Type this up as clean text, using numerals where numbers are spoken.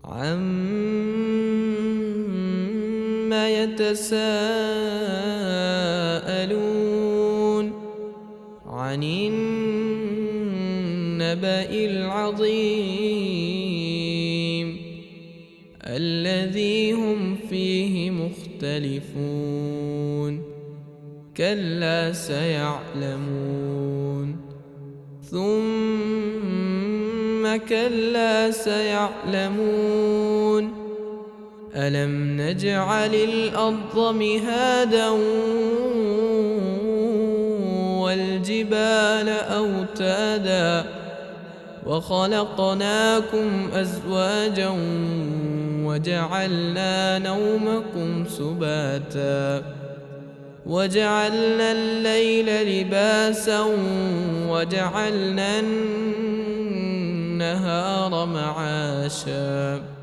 عَمَّ يَتَسَاءَلُونَ عَنِ النَّبَإِ الْعَظِيمِ الَّذِي هُمْ فِيهِ مُخْتَلِفُونَ كَلَّا سَيَعْلَمُونَ ثُمَّ كَلَّا سَيَعْلَمُونَ أَلَمْ نَجْعَلِ الْأَرْضَ مِهَادًا وَالْجِبَالَ أَوْتَادًا وَخَلَقْنَاكُمْ أَزْوَاجًا وَجَعَلْنَا نَوْمَكُمْ سُبَاتًا وَجَعَلْنَا اللَّيْلَ لِبَاسًا وَجَعَلْنَا النَّهَارَ مَعَاشًا